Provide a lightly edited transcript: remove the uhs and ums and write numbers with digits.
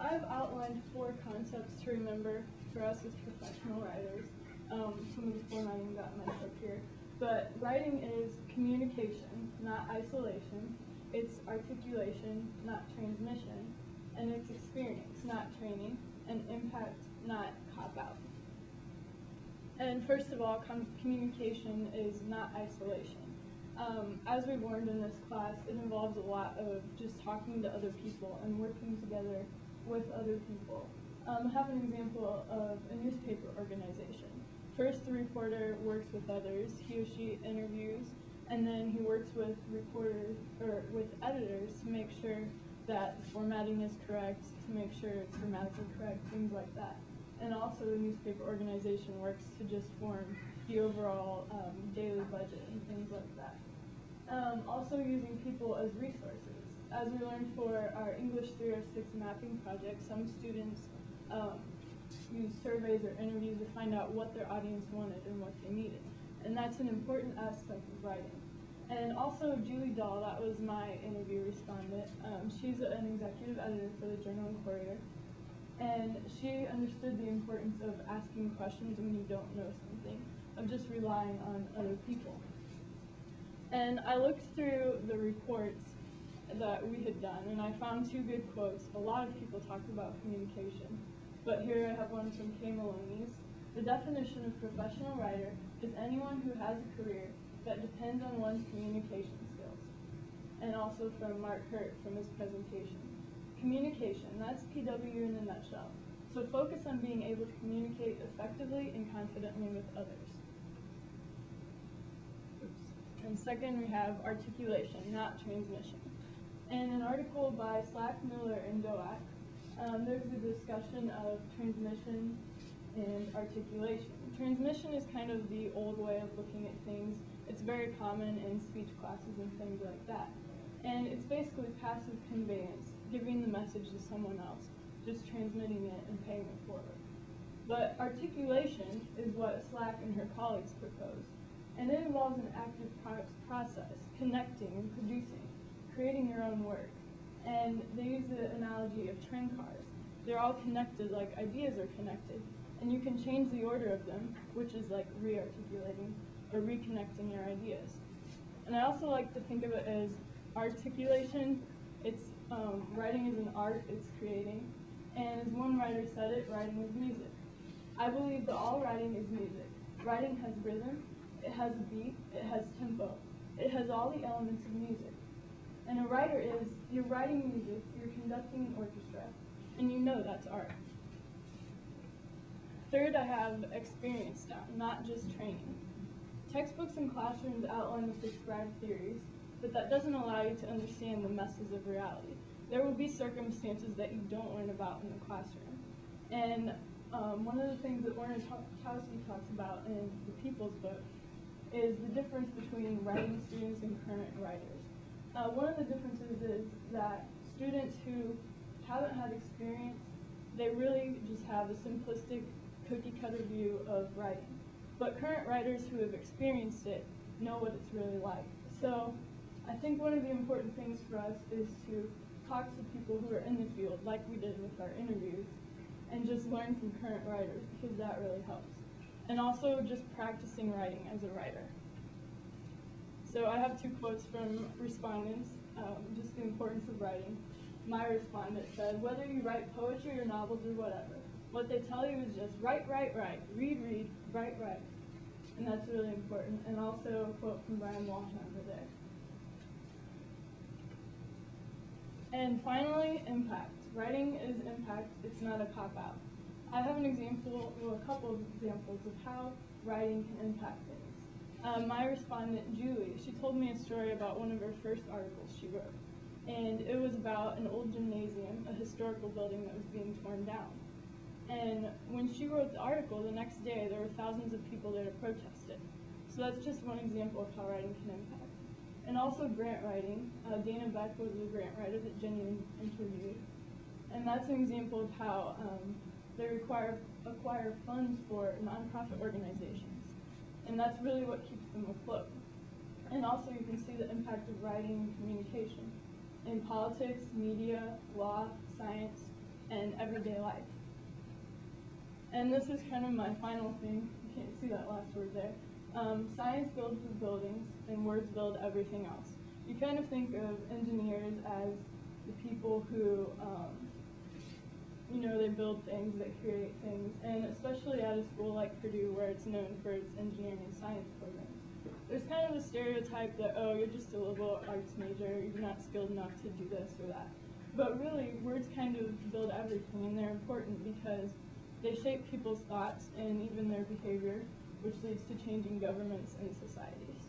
I've outlined 4 concepts to remember for us as professional writers. Some of the formatting got messed up here. But writing is communication, not isolation. It's articulation, not transmission. And it's experience, not training. And impact, not cop-out. And first of all, communication is not isolation. As we've learned in this class, it involves a lot of just talking to other people and working together with other people. I have an example of a newspaper organization. First, the reporter works with others. He or she interviews, and then he works with reporters or with editors to make sure that the formatting is correct, to make sure it's grammatically correct, things like that. And also, the newspaper organization works to just form the overall daily budget and things like that. Also using people as resources. As we learned for our English 306 mapping project, some students use surveys or interviews to find out what their audience wanted and what they needed. And that's an important aspect of writing. And also Julie Dahl, that was my interview respondent. She's an executive editor for the Journal and Courier. And she understood the importance of asking questions when you don't know something, of just relying on other people. And I looked through the reports that we had done, and I found 2 good quotes. A lot of people talked about communication, but here I have one from Kay Maloney's. The definition of professional writer is anyone who has a career that depends on one's communication skills. And also from Mark Hurt from his presentation. Communication, that's PW in a nutshell. So focus on being able to communicate effectively and confidently with others. And second, we have articulation, not transmission. In an article by Slack, Miller, and Doak, there's a discussion of transmission and articulation. Transmission is kind of the old way of looking at things. It's very common in speech classes and things like that. And it's basically passive conveyance, giving the message to someone else, just transmitting it and paying it forward. But articulation is what Slack and her colleagues proposed. And it involves an active process, connecting and producing, creating your own work. And they use the analogy of train cars. They're all connected, like ideas are connected. And you can change the order of them, which is like re-articulating or reconnecting your ideas. And I also like to think of it as articulation. It's writing is an art, it's creating. And as one writer said it, writing is music. I believe that all writing is music. Writing has rhythm, it has a beat, it has tempo. It has all the elements of music. And a writer is, you're writing music, you're conducting an orchestra, and you know that's art. Third, I have experience down, not just training. Textbooks and classrooms outline the prescribed theories, but that doesn't allow you to understand the messes of reality. There will be circumstances that you don't learn about in the classroom. And one of the things that Werner Towski talks about in the People's Book is the difference between writing students and current writers. One of the differences is that students who haven't had experience, they really just have a simplistic cookie-cutter view of writing. But current writers who have experienced it know what it's really like. So I think one of the important things for us is to talk to people who are in the field, like we did with our interviews, and just learn from current writers, because that really helps. And also just practicing writing as a writer. So I have 2 quotes from respondents, just the importance of writing. My respondent said, whether you write poetry or novels or whatever, what they tell you is just write, write, write, read, read, write, write. And that's really important. And also a quote from Brian Walsheimer there. And finally, impact. Writing is impact, it's not a cop-out. I have an example, well, a couple of examples of how writing can impact things. My respondent, Julie, she told me a story about one of her first articles she wrote. And it was about an old gymnasium, a historical building that was being torn down. And when she wrote the article, the next day there were thousands of people there to protest it. So that's just one example of how writing can impact. And also grant writing. Dana Beck was a grant writer that Jenny interviewed. And that's an example of how they acquire funds for nonprofit organizations. And that's really what keeps them afloat. And also you can see the impact of writing and communication in politics, media, law, science, and everyday life. And this is kind of my final thing. You can't see that last word there. Science builds the buildings, and words build everything else. You kind of think of engineers as the people who, they build things, they create things, and especially at a school like Purdue, where it's known for its engineering and science programs. There's kind of a stereotype that, oh, you're just a liberal arts major, you're not skilled enough to do this or that. But really, words kind of build everything, and they're important because they shape people's thoughts and even their behavior, which leads to changing governments and societies.